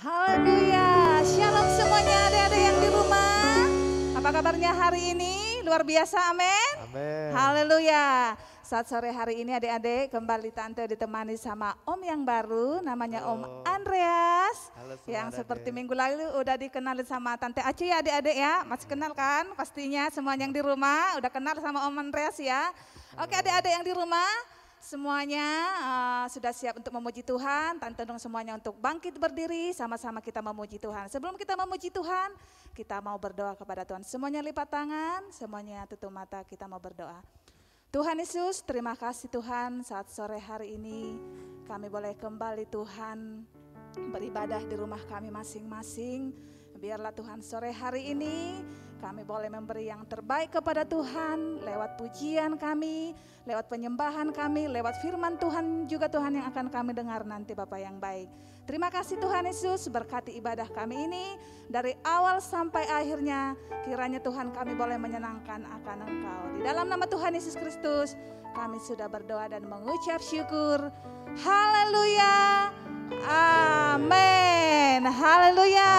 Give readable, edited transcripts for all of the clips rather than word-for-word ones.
Haleluya, shalom semuanya adik-adik yang di rumah. Apa kabarnya hari ini? Luar biasa, amin. Amin. Haleluya. Saat sore hari ini adik-adik kembali Tante ditemani sama Om yang baru, namanya Halo. Om Andreas. Halo semua Yang adik-adik. seperti minggu lalu udah dikenalin sama Tante Aci ya adik-adik ya. Masih kenal kan pastinya semua yang di rumah udah kenal sama Om Andreas ya. Oke adik-adik yang di rumah. Semuanya sudah siap untuk memuji Tuhan, Tante dong semuanya untuk bangkit berdiri, sama-sama kita memuji Tuhan. Sebelum kita memuji Tuhan, kita mau berdoa kepada Tuhan. Semuanya lipat tangan, semuanya tutup mata, kita mau berdoa. Tuhan Yesus, terima kasih Tuhan saat sore hari ini kami boleh kembali Tuhan beribadah di rumah kami masing-masing. Biarlah Tuhan sore hari ini kami boleh memberi yang terbaik kepada Tuhan lewat pujian kami, lewat penyembahan kami, lewat firman Tuhan juga Tuhan yang akan kami dengar nanti Bapa yang baik. Terima kasih Tuhan Yesus, berkati ibadah kami ini dari awal sampai akhirnya, kiranya Tuhan kami boleh menyenangkan akan Engkau. Di dalam nama Tuhan Yesus Kristus kami sudah berdoa dan mengucap syukur. Haleluya. Amin. Haleluya.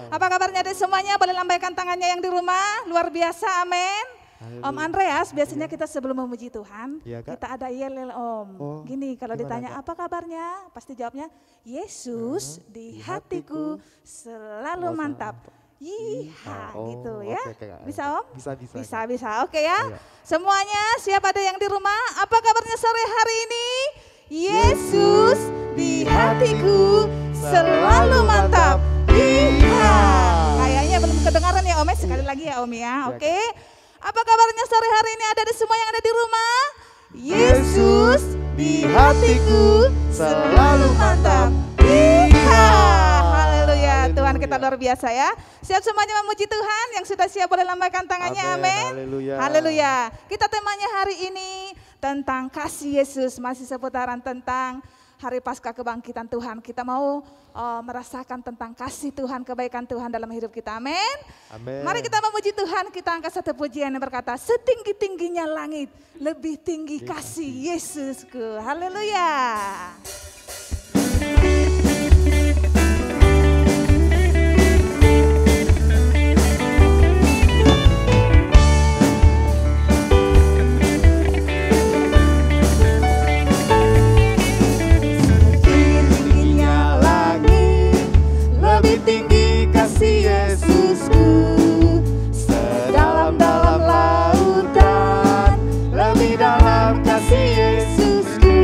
Apa kabarnya adik semuanya? Boleh lambaikan tangannya yang di rumah. Luar biasa. Amin. Haleluya. Om Andreas, biasanya kita sebelum memuji Tuhan, Iya, Kak. kita ada yel-yel Om. Oh, Gini, kalau gimana, ditanya Kak? apa kabarnya, pasti jawabnya Yesus di hatiku selalu mantap. Yiha, Oh, gitu ya. oke, Kak. Bisa Om? Bisa. Bisa. Oke ya. Ayo. Semuanya, siapa ada yang di rumah? Apa kabarnya sore hari ini? Yesus di hatiku selalu mantap. Iya. Kayaknya belum kedengaran ya Om, sekali lagi ya Om ya. Oke. Apa kabarnya sore hari ini ada semua yang ada di rumah? Yesus di hatiku selalu mantap. Iya. Haleluya. Tuhan kita luar biasa ya. Siap semuanya memuji Tuhan, yang sudah siap boleh lambaikan tangannya. Amin. Haleluya. Haleluya. Kita temanya hari ini tentang kasih Yesus, masih seputaran tentang Hari Paskah Kebangkitan Tuhan. Kita mau merasakan tentang kasih Tuhan, kebaikan Tuhan dalam hidup kita. Amin. Amin. Mari kita memuji Tuhan, kita angkat satu pujian yang berkata, setinggi-tingginya langit, lebih tinggi kasih Yesusku. Haleluya. Lebih tinggi kasih Yesusku, sedalam-dalam lautan, lebih dalam kasih Yesusku,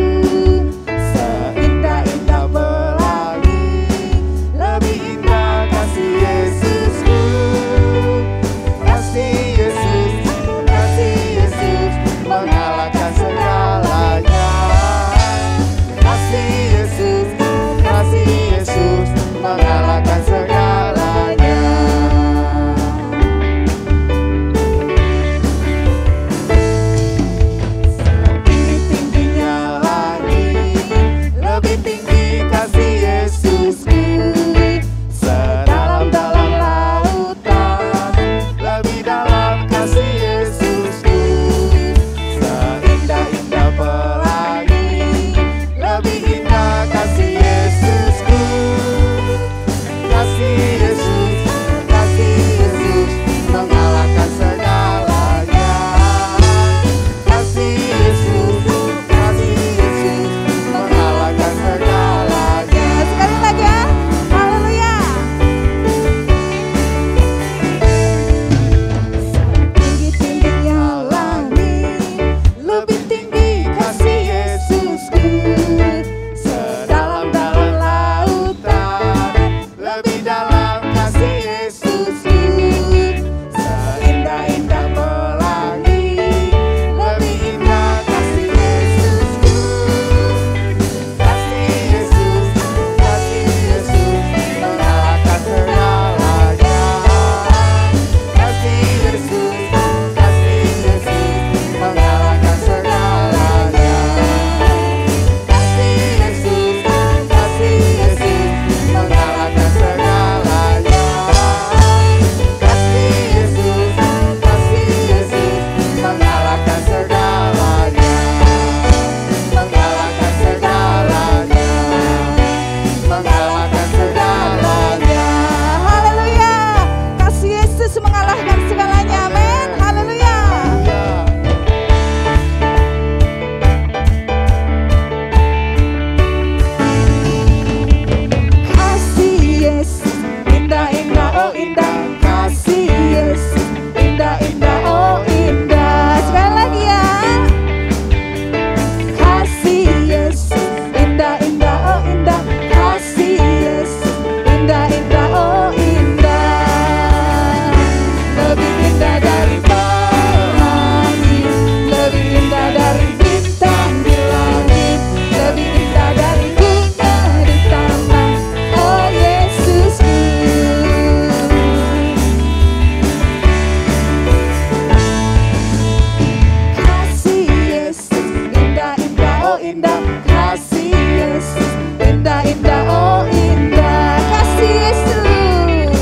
kasih Yesus indah-indah, oh indah, kasih Yesus,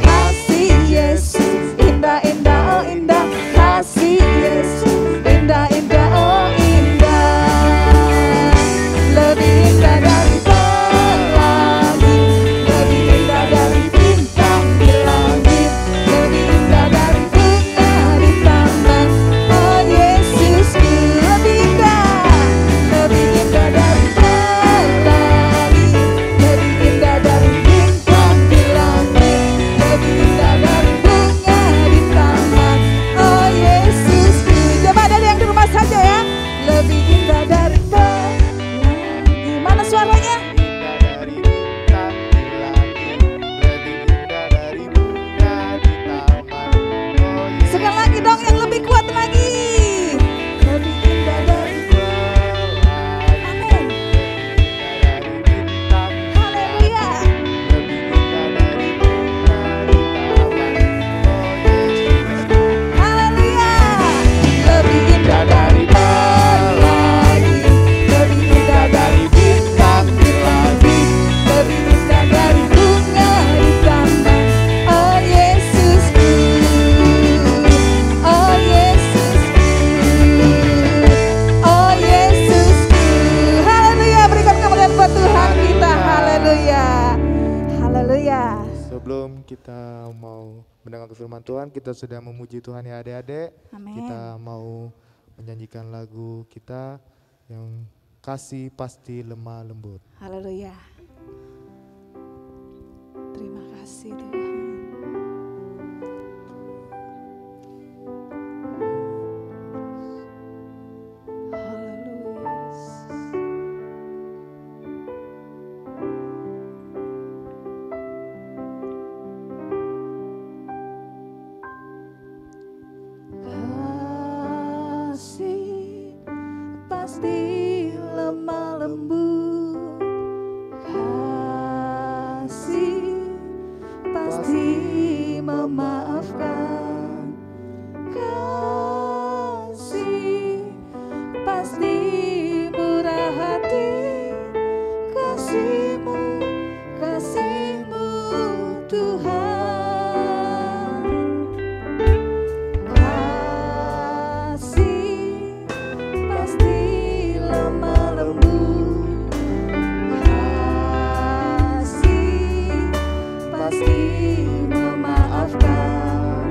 kasih Yesus indah-indah, oh indah, kasih Yesus indah-indah, oh indah, lebih indah dari pelangi, lebih indah dari bintang di langit, lebih indah dari bunga di taman, oh Yesusku, lebih indah dari pelangi, lebih indah dari bintang di langit, lebih indah dari bunga di taman, oh Yesusku. Coba dari yang di rumah saja ya, lebih indah dari pelangi. Mana suaranya? Dari bintang di langit, lebih indah dari bunga di taman. Oh Yesus, Sekali lagi dong yang lebih kuat lagi. Lebih indah dari pelangi, Amin. dari bintang, Haleluya. lebih indah dari bunga di taman. Oh Yesus, Haleluya. Lebih indah dari pelangi, lebih indah dari bintang di langit, lebih indah dari bunga di taman. Oh Yesusku, oh Yesusku, oh Yesusku. Haleluya, berikan kemuliaan buat Tuhan kita. Haleluya, haleluya. sebelum kita mau mendengar firman Tuhan, kita sudah memuji Tuhan ya adik-adik. Amin. Kita mau menyanyikan lagu kita yang kasih pasti lemah lembut. Haleluya. Terima kasih Tuhan. Haleluya. Kasih pasti lemah lembut, kasih pasti memaafkan, kasih pasti murah hati, kasih-Mu, kasih-Mu Tuhan. Kasih pasti lemah lembut, kasih pasti memaafkan,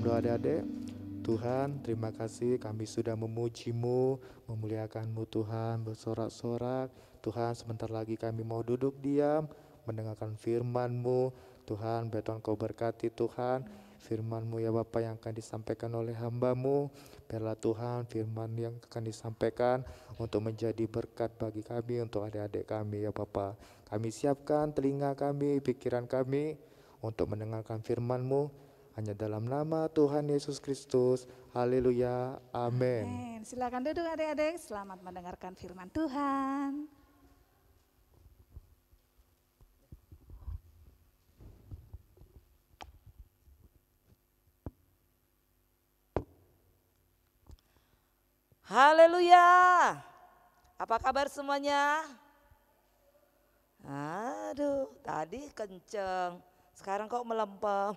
berdoa adik-adik. Tuhan, terima kasih kami sudah memuji-Mu, memuliakan-Mu Tuhan, bersorak-sorak. Tuhan, sebentar lagi kami mau duduk diam, mendengarkan firman-Mu. Tuhan, Tuhan Kau berkati Tuhan, firman-Mu ya Bapa yang akan disampaikan oleh hamba-Mu. Biarlah Tuhan firman yang akan disampaikan untuk menjadi berkat bagi kami, untuk adik-adik kami ya Bapa. Kami siapkan telinga kami, pikiran kami untuk mendengarkan firman-Mu. Hanya dalam nama Tuhan Yesus Kristus. Haleluya. Amin. Silakan duduk adik-adik, selamat mendengarkan firman Tuhan. Haleluya. Apa kabar semuanya? Aduh, tadi kenceng. Sekarang kok melempem.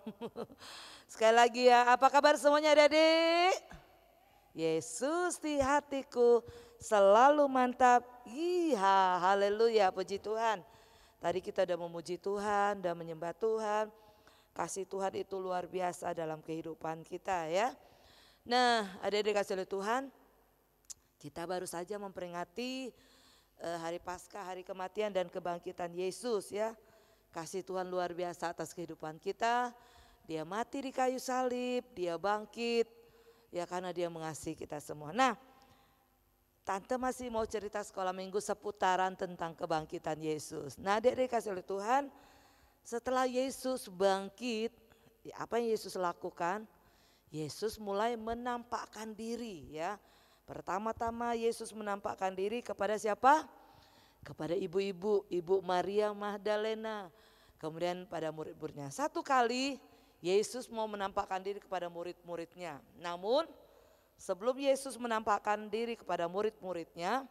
Sekali lagi ya, apa kabar semuanya adik-adik? Yesus di hatiku selalu mantap. Iya, haleluya, puji Tuhan. Tadi kita udah memuji Tuhan, udah menyembah Tuhan. Kasih Tuhan itu luar biasa dalam kehidupan kita ya. Nah, adik-adik kasih oleh Tuhan, kita baru saja memperingati hari Paskah, hari kematian dan kebangkitan Yesus ya. Kasih Tuhan luar biasa atas kehidupan kita. Dia mati di kayu salib, dia bangkit ya karena dia mengasihi kita semua. Nah, Tante masih mau cerita sekolah minggu seputaran tentang kebangkitan Yesus. Nah, adik-adik kasih oleh Tuhan, setelah Yesus bangkit, apa yang Yesus lakukan? Yesus mulai menampakkan diri ya. Pertama-tama Yesus menampakkan diri kepada siapa? Kepada ibu-ibu, Ibu Maria Magdalena, kemudian pada murid-muridnya. Satu kali Yesus mau menampakkan diri kepada murid-muridnya. Namun sebelum Yesus menampakkan diri kepada murid-muridnya,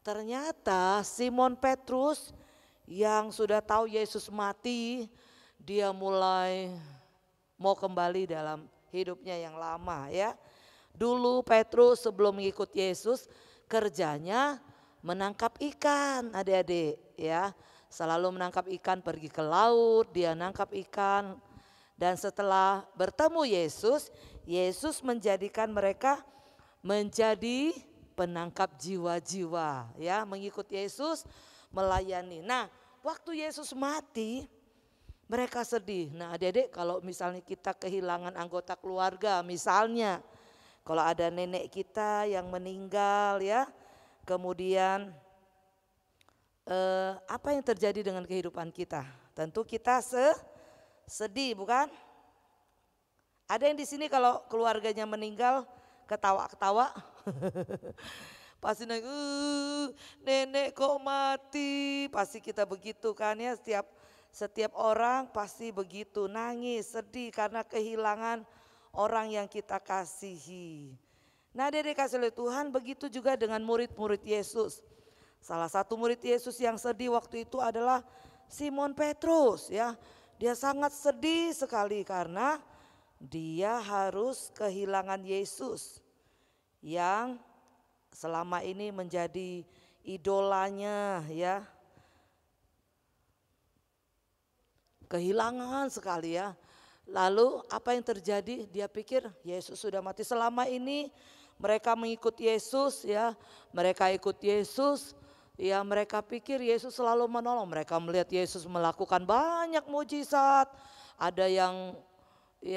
ternyata Simon Petrus yang sudah tahu Yesus mati, dia mulai mau kembali dalam hidupnya yang lama ya. Dulu Petrus sebelum mengikut Yesus kerjanya menangkap ikan adik-adik ya. Selalu menangkap ikan, pergi ke laut, dia nangkap ikan. Dan setelah bertemu Yesus, Yesus menjadikan mereka menjadi penangkap jiwa-jiwa ya. Mengikut Yesus, melayani. Nah, waktu Yesus mati mereka sedih. Nah, adik-adik kalau misalnya kita kehilangan anggota keluarga, misalnya kalau ada nenek kita yang meninggal ya, kemudian apa yang terjadi dengan kehidupan kita? Tentu kita sedih, bukan? Ada yang di sini kalau keluarganya meninggal ketawa-ketawa, pasti nenek kok mati, pasti kita begitu kan ya. Setiap orang pasti begitu, nangis, sedih karena kehilangan orang yang kita kasihi. Nah, adik-adik kasih oleh Tuhan, begitu juga dengan murid-murid Yesus. Salah satu murid Yesus yang sedih waktu itu adalah Simon Petrus ya. Dia sangat sedih sekali karena dia harus kehilangan Yesus yang selama ini menjadi idolanya ya. Kehilangan sekali ya. Lalu apa yang terjadi? Dia pikir Yesus sudah mati. Selama ini mereka mengikut Yesus ya, mereka ikut Yesus ya, mereka pikir Yesus selalu menolong. Mereka melihat Yesus melakukan banyak mujizat. Ada yang 5.000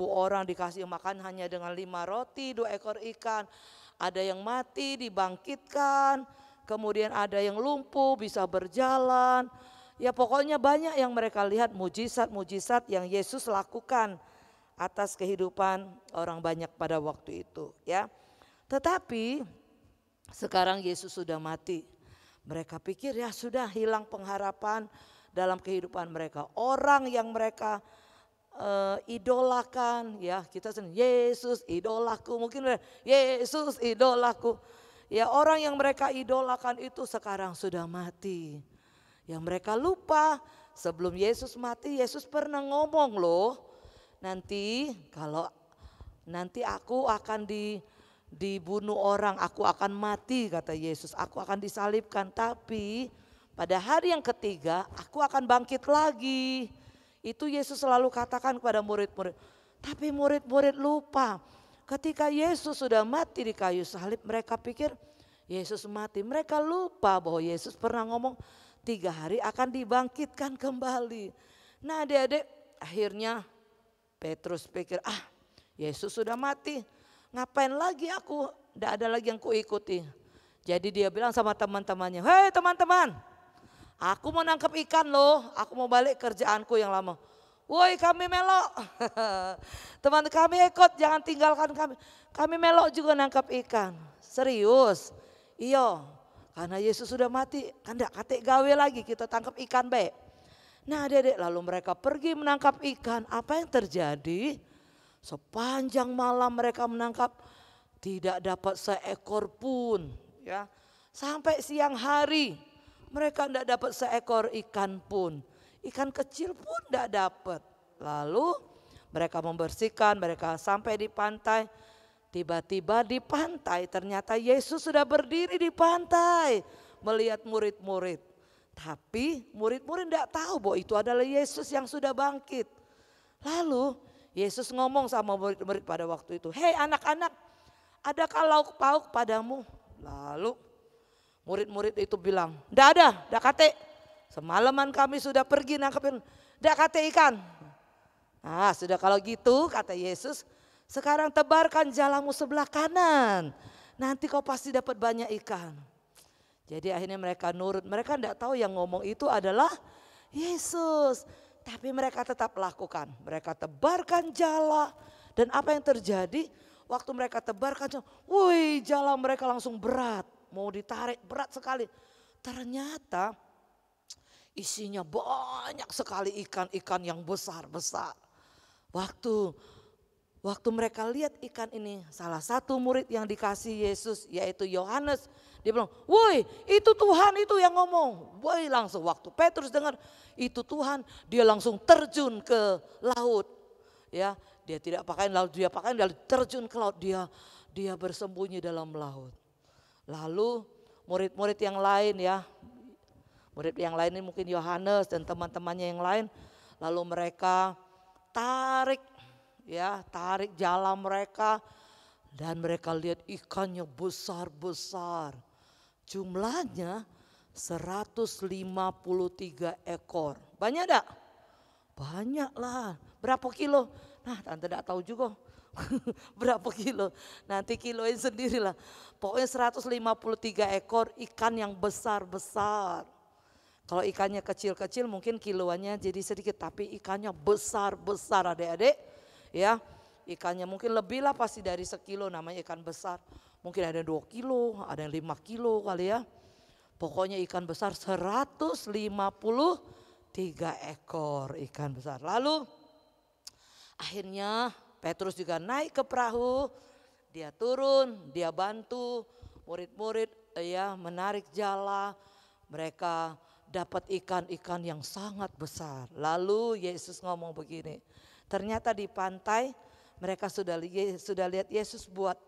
orang dikasih makan hanya dengan 5 roti, 2 ekor ikan. Ada yang mati dibangkitkan, kemudian ada yang lumpuh bisa berjalan. Ya pokoknya banyak yang mereka lihat mujizat-mujizat yang Yesus lakukan atas kehidupan orang banyak pada waktu itu ya. Tetapi sekarang Yesus sudah mati. Mereka pikir ya sudah hilang pengharapan dalam kehidupan mereka. Orang yang mereka idolakan ya, kita sendiri Yesus idolaku, mungkin Yesus idolaku. Ya orang yang mereka idolakan itu sekarang sudah mati. Yang mereka lupa sebelum Yesus mati, Yesus pernah ngomong loh, nanti aku akan dibunuh orang, aku akan mati kata Yesus, aku akan disalibkan, tapi pada hari yang ketiga aku akan bangkit lagi. Itu Yesus selalu katakan kepada murid-murid. Tapi murid-murid lupa. Ketika Yesus sudah mati di kayu salib, mereka pikir Yesus mati. Mereka lupa bahwa Yesus pernah ngomong 3 hari akan dibangkitkan kembali. Nah adik-adik, akhirnya Petrus pikir, Yesus sudah mati. Ngapain lagi aku? Tidak ada lagi yang kuikuti. Jadi dia bilang sama teman-temannya, hei teman-teman, aku mau nangkap ikan loh. Aku mau balik kerjaanku yang lama. Woi kami melok, teman kami ikut, jangan tinggalkan kami. Kami melok juga nangkap ikan. Serius? Iya, karena Yesus sudah mati, kan enggak kate gawe lagi kita tangkap ikan baik. Nah adik-adik, lalu mereka pergi menangkap ikan. Apa yang terjadi? Sepanjang malam mereka menangkap, tidak dapat seekor pun. Ya, sampai siang hari mereka tidak dapat seekor ikan pun. Ikan kecil pun tidak dapat. Lalu mereka membersihkan, mereka sampai di pantai. Tiba-tiba di pantai ternyata Yesus sudah berdiri di pantai melihat murid-murid. Tapi murid-murid tidak tahu bahwa itu adalah Yesus yang sudah bangkit. Lalu Yesus ngomong sama murid-murid pada waktu itu, hei anak-anak, adakah lauk pauk padamu? Lalu murid-murid itu bilang, tidak ada, tidak kate. Semalaman kami sudah pergi nangkepin, tidak kate ikan. Nah sudah kalau gitu kata Yesus, sekarang tebarkan jalamu sebelah kanan. Nanti kau pasti dapat banyak ikan. Jadi akhirnya mereka nurut, mereka tidak tahu yang ngomong itu adalah Yesus. Tapi mereka tetap lakukan, mereka tebarkan jala. Dan apa yang terjadi? Waktu mereka tebarkan jala, wih jala mereka langsung berat. Mau ditarik berat sekali. Ternyata isinya banyak sekali ikan-ikan yang besar-besar. Waktu mereka lihat ikan ini, salah satu murid yang dikasih Yesus yaitu Yohanes, dia bilang, woi itu Tuhan itu yang ngomong. Woi langsung waktu Petrus dengar itu Tuhan, dia langsung terjun ke laut. Ya, dia tidak pakaian laut, dia pakaian dia terjun ke laut, dia bersembunyi dalam laut. Lalu murid-murid yang lain ya, murid yang lain ini mungkin Yohanes dan teman-temannya yang lain, lalu mereka tarik jala mereka dan mereka lihat ikannya besar-besar. Jumlahnya 153 ekor. Banyak enggak? Banyak lah. Berapa kilo? Nah tante enggak tahu juga. Berapa kilo? Nanti kiloin sendirilah. Pokoknya 153 ekor ikan yang besar-besar. Kalau ikannya kecil-kecil mungkin kiloannya jadi sedikit, tapi ikannya besar-besar adik-adik. Ya, ikannya mungkin lebih lah pasti dari sekilo, namanya ikan besar. Mungkin ada 2 kilo, ada yang 5 kilo kali ya. Pokoknya ikan besar 153 ekor ikan besar. Lalu akhirnya Petrus juga naik ke perahu, dia turun, dia bantu murid-murid ya menarik jala. Mereka dapat ikan-ikan yang sangat besar. Lalu Yesus ngomong begini, ternyata di pantai mereka sudah lihat Yesus buat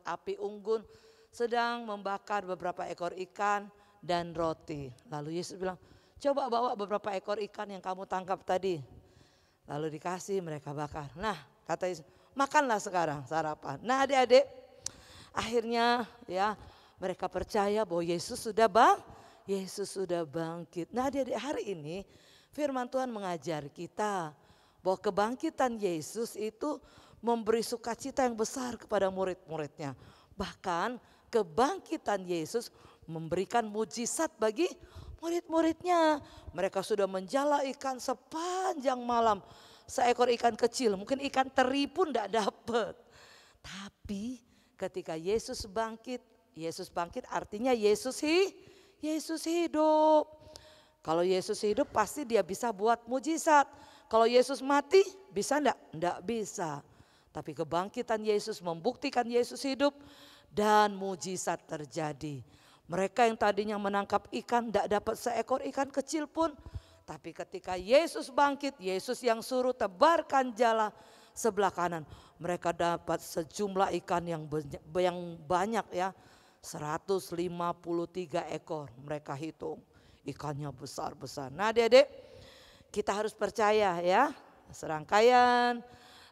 api unggun, sedang membakar beberapa ekor ikan dan roti. Lalu Yesus bilang, coba bawa beberapa ekor ikan yang kamu tangkap tadi. Lalu dikasih, mereka bakar. Nah kata Yesus, makanlah sekarang sarapan. Nah adik-adik, akhirnya ya mereka percaya bahwa Yesus sudah bangkit. Nah adik-adik, hari ini firman Tuhan mengajar kita bahwa kebangkitan Yesus itu memberi sukacita yang besar kepada murid-muridnya. Bahkan kebangkitan Yesus memberikan mujizat bagi murid-muridnya. Mereka sudah menjala ikan sepanjang malam. Seekor ikan kecil, mungkin ikan teri pun tidak dapat. Tapi ketika Yesus bangkit artinya Yesus hidup. Kalau Yesus hidup pasti dia bisa buat mujizat. Kalau Yesus mati bisa enggak? Enggak bisa. Tapi kebangkitan Yesus membuktikan Yesus hidup dan mujizat terjadi. Mereka yang tadinya menangkap ikan enggak dapat seekor ikan kecil pun. Tapi ketika Yesus bangkit, Yesus yang suruh tebarkan jala sebelah kanan. Mereka dapat sejumlah ikan yang banyak ya. 153 ekor mereka hitung. Ikannya besar-besar. Nah adik-adik, kita harus percaya ya. Serangkaian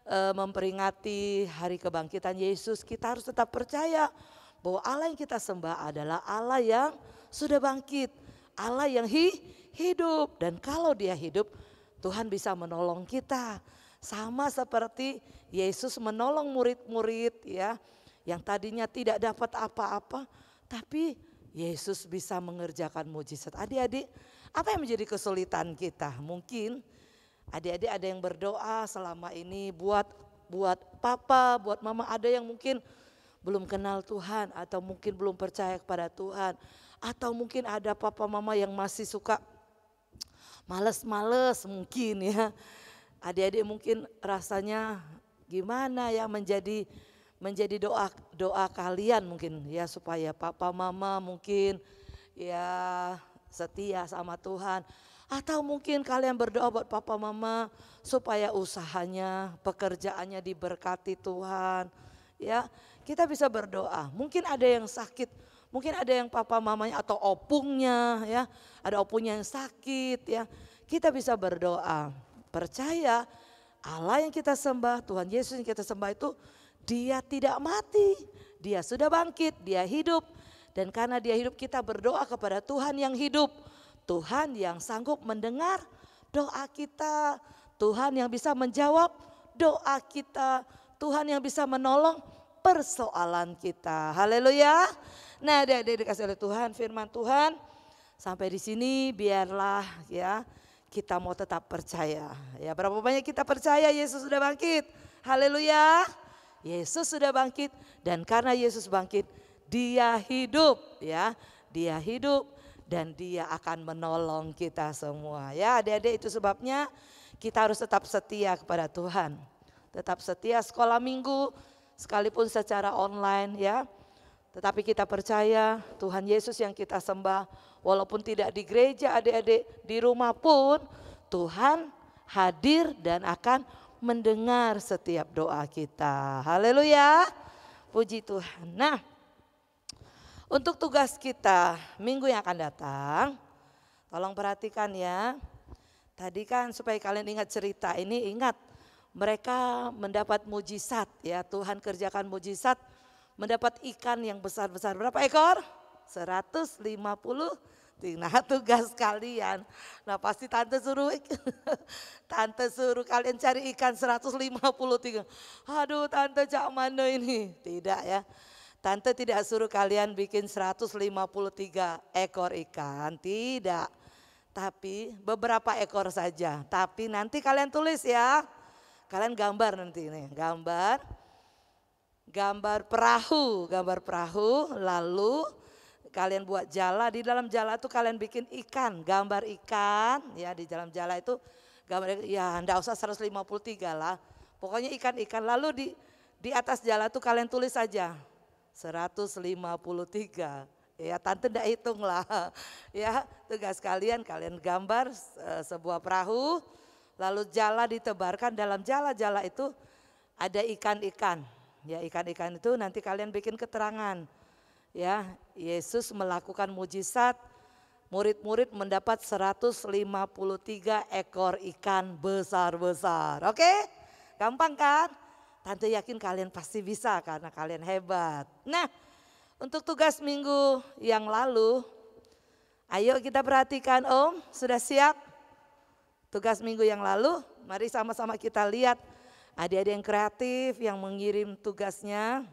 memperingati hari kebangkitan Yesus, kita harus tetap percaya bahwa Allah yang kita sembah adalah Allah yang sudah bangkit, Allah yang hidup. Dan kalau Dia hidup, Tuhan bisa menolong kita. Sama seperti Yesus menolong murid-murid ya, yang tadinya tidak dapat apa-apa, tapi Yesus bisa mengerjakan mujizat. Adik-adik, apa yang menjadi kesulitan kita? Mungkin adik-adik ada yang berdoa selama ini buat papa, buat mama, ada yang mungkin belum kenal Tuhan atau mungkin belum percaya kepada Tuhan. Atau mungkin ada papa mama yang masih suka males-males mungkin ya. Adik-adik mungkin rasanya gimana ya menjadi doa kalian mungkin ya, supaya papa mama mungkin ya setia sama Tuhan. Atau mungkin kalian berdoa buat papa mama supaya usahanya, pekerjaannya diberkati Tuhan. Ya, kita bisa berdoa. Mungkin ada yang sakit, mungkin ada yang papa mamanya atau opungnya ya, ada opungnya yang sakit ya. Kita bisa berdoa. Percaya Allah yang kita sembah, Tuhan Yesus yang kita sembah itu Dia tidak mati, Dia sudah bangkit, Dia hidup. Dan karena Dia hidup, kita berdoa kepada Tuhan yang hidup. Tuhan yang sanggup mendengar doa kita, Tuhan yang bisa menjawab doa kita, Tuhan yang bisa menolong persoalan kita. Haleluya. Nah, adik-adik dikasih oleh Tuhan, firman Tuhan sampai di sini biarlah ya kita mau tetap percaya. Ya, berapa banyak kita percaya Yesus sudah bangkit. Haleluya. Yesus sudah bangkit dan karena Yesus bangkit, Dia hidup ya. Dia hidup dan Dia akan menolong kita semua. Ya, adik-adik, itu sebabnya kita harus tetap setia kepada Tuhan. Tetap setia sekolah minggu sekalipun secara online ya. Tetapi kita percaya Tuhan Yesus yang kita sembah, walaupun tidak di gereja adik-adik, di rumah pun Tuhan hadir dan akan mendengar setiap doa kita. Haleluya, puji Tuhan. Nah, untuk tugas kita minggu yang akan datang, tolong perhatikan ya. Tadi kan supaya kalian ingat cerita ini, ingat mereka mendapat mujizat ya, Tuhan kerjakan mujizat, mendapat ikan yang besar-besar. Berapa ekor? 150. Nah, tugas kalian. Nah, pasti tante suruh kalian cari ikan 153. Aduh, tante cak mana ini? Tidak ya. Tante tidak suruh kalian bikin 153 ekor ikan, tidak. Tapi beberapa ekor saja. Tapi nanti kalian tulis ya. Kalian gambar nanti ini, gambar perahu, lalu kalian buat jala, di dalam jala itu kalian bikin ikan, gambar ikan ya, di dalam jala itu gambar ya, enggak usah 153 lah. Pokoknya ikan-ikan, lalu di atas jala itu kalian tulis saja 153. Ya, tante enggak hitung lah. Ya, tugas kalian gambar sebuah perahu, lalu jala ditebarkan, dalam jala-jala itu ada ikan-ikan. Ya, ikan-ikan itu nanti kalian bikin keterangan. Ya, Yesus melakukan mujizat, murid-murid mendapat 153 ekor ikan besar-besar. Oke? Gampang kan? Tante yakin kalian pasti bisa karena kalian hebat. Nah, untuk tugas minggu yang lalu, ayo kita perhatikan Om, sudah siap? Tugas minggu yang lalu, mari sama-sama kita lihat adik-adik yang kreatif yang mengirim tugasnya.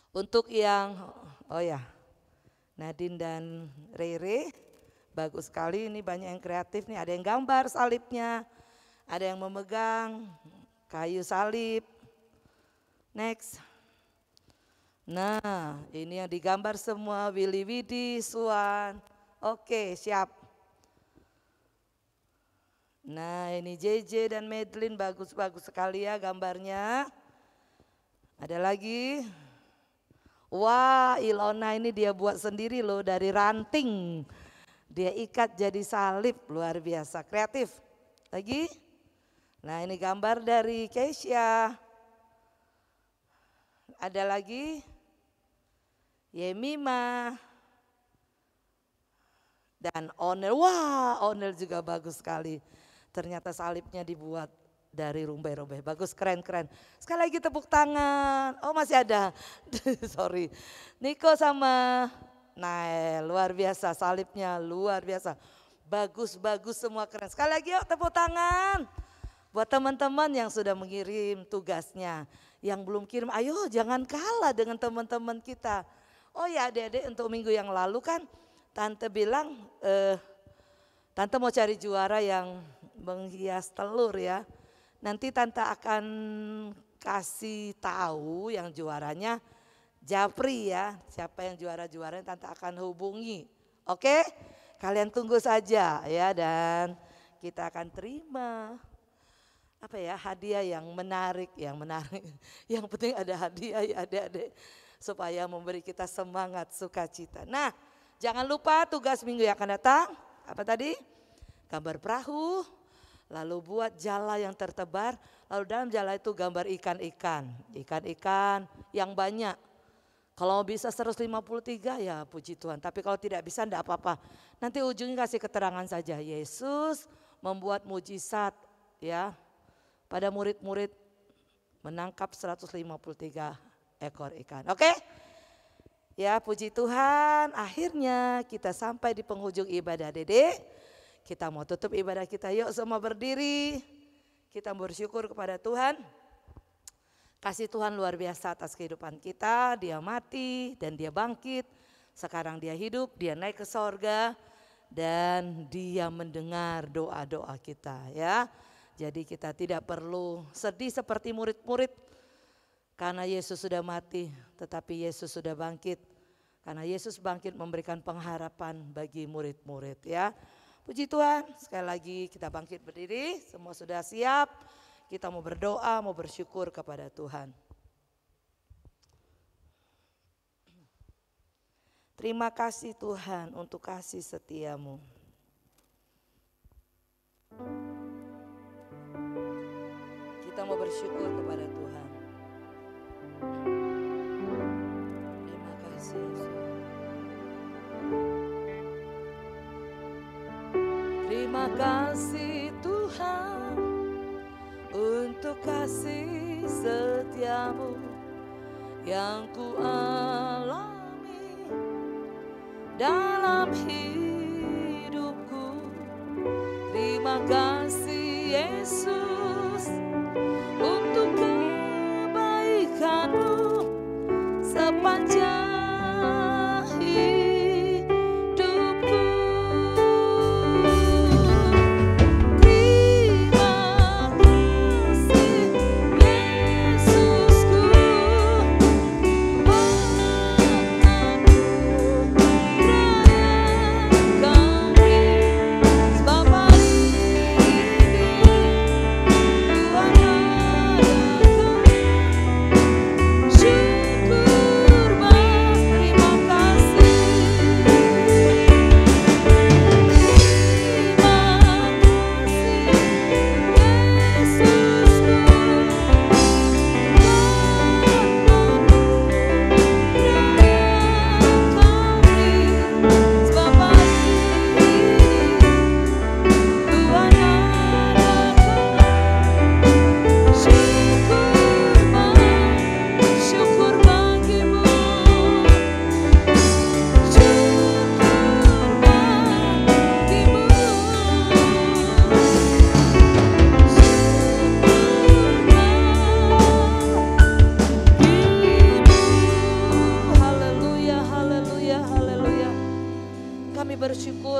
Untuk yang, oh ya, Nadine dan Rere, bagus sekali, ini banyak yang kreatif nih, ada yang gambar salibnya, ada yang memegang kayu salib. Next. Nah, ini yang digambar semua, Willy Widi, Suan. Oke, siap. Nah, ini JJ dan Madeline, bagus-bagus sekali ya gambarnya. Ada lagi. Wah, Ilona ini dia buat sendiri loh dari ranting. Dia ikat jadi salib, luar biasa, kreatif. Lagi. Nah, ini gambar dari Keisha. Ada lagi. Yemima. Dan Onel. Wah, Onel juga bagus sekali. Ternyata salibnya dibuat dari Rumbai-Rumbai. Bagus, keren. Sekali lagi tepuk tangan. Oh masih ada, sorry. Niko sama Nael, luar biasa, salibnya luar biasa. Bagus semua keren. Sekali lagi yuk tepuk tangan. Buat teman-teman yang sudah mengirim tugasnya. Yang belum kirim, ayo jangan kalah dengan teman-teman kita. Oh ya adik-adik, untuk minggu yang lalu kan Tante bilang, Tante mau cari juara yang menghias telur ya. Nanti Tante akan kasih tahu yang juaranya Japri ya. Siapa yang juara-juaranya Tante akan hubungi. Oke? Kalian tunggu saja ya, dan kita akan terima hadiah yang menarik. Yang penting ada hadiah ya adik-adik, supaya memberi kita semangat, sukacita. Nah, jangan lupa tugas minggu yang akan datang. Apa tadi? Gambar perahu, lalu buat jala yang tertebar, lalu dalam jala itu gambar ikan-ikan yang banyak. Kalau bisa 153 ya puji Tuhan, tapi kalau tidak bisa enggak apa-apa. Nanti ujungnya kasih keterangan saja, Yesus membuat mujizat ya pada murid-murid menangkap 153 ekor ikan. Oke? Ya puji Tuhan, akhirnya kita sampai di penghujung ibadah Dede. Kita mau tutup ibadah kita, yuk semua berdiri. Kita bersyukur kepada Tuhan. Kasih Tuhan luar biasa atas kehidupan kita, dia mati dan dia bangkit. Sekarang dia hidup, dia naik ke sorga dan dia mendengar doa-doa kita ya. Jadi kita tidak perlu sedih seperti murid-murid karena Yesus sudah mati, tetapi Yesus sudah bangkit. Karena Yesus bangkit memberikan pengharapan bagi murid-murid ya. Puji Tuhan, sekali lagi kita bangkit berdiri, semua sudah siap. Kita mau berdoa, mau bersyukur kepada Tuhan. Terima kasih Tuhan untuk kasih setiamu. Kita mau bersyukur kepada Tuhan. Terima kasih Yesus. Terima kasih Tuhan untuk kasih setiamu yang ku alami dalam hidupku. Terima kasih Yesus untuk kebaikanmu sepanjang hidupku.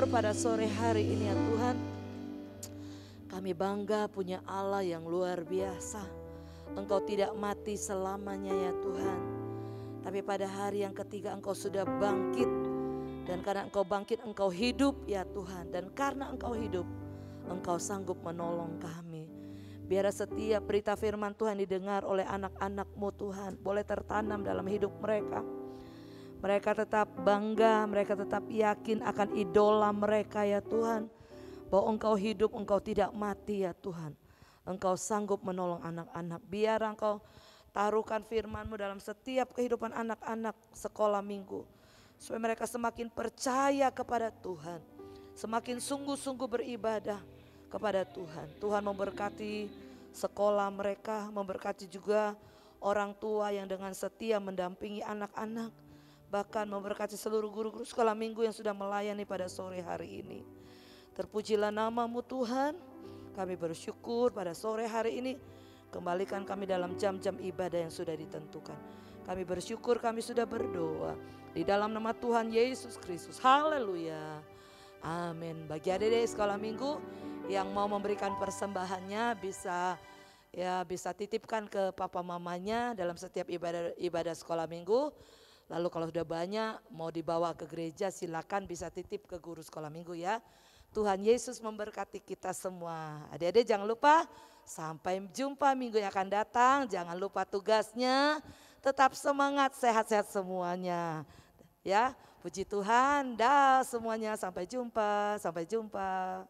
Pada sore hari ini ya Tuhan, kami bangga punya Allah yang luar biasa. Engkau tidak mati selamanya ya Tuhan, tapi pada hari yang ketiga Engkau sudah bangkit. Dan karena Engkau bangkit, Engkau hidup ya Tuhan. Dan karena Engkau hidup, Engkau sanggup menolong kami. Biar setiap berita firman Tuhan didengar oleh anak-anak-Mu Tuhan, boleh tertanam dalam hidup mereka. Mereka tetap bangga, mereka tetap yakin akan idola mereka ya Tuhan. Bahwa Engkau hidup, Engkau tidak mati ya Tuhan. Engkau sanggup menolong anak-anak. Biar Engkau taruhkan firman-Mu dalam setiap kehidupan anak-anak sekolah minggu. Supaya mereka semakin percaya kepada Tuhan. Semakin sungguh-sungguh beribadah kepada Tuhan. Tuhan memberkati sekolah mereka, memberkati juga orang tua yang dengan setia mendampingi anak-anak. Bahkan memberkati seluruh guru-guru sekolah minggu yang sudah melayani pada sore hari ini. Terpujilah nama-Mu Tuhan, kami bersyukur pada sore hari ini. Kembalikan kami dalam jam-jam ibadah yang sudah ditentukan. Kami bersyukur kami sudah berdoa di dalam nama Tuhan Yesus Kristus. Haleluya. Amin. Bagi adik-adik sekolah minggu yang mau memberikan persembahannya bisa titipkan ke papa mamanya dalam setiap ibadah sekolah minggu. Lalu kalau sudah banyak mau dibawa ke gereja silakan bisa titip ke guru sekolah minggu ya. Tuhan Yesus memberkati kita semua. Adik-adik jangan lupa sampai jumpa minggu yang akan datang. Jangan lupa tugasnya. Tetap semangat, sehat-sehat semuanya. Ya, puji Tuhan. Dah semuanya, sampai jumpa. Sampai jumpa.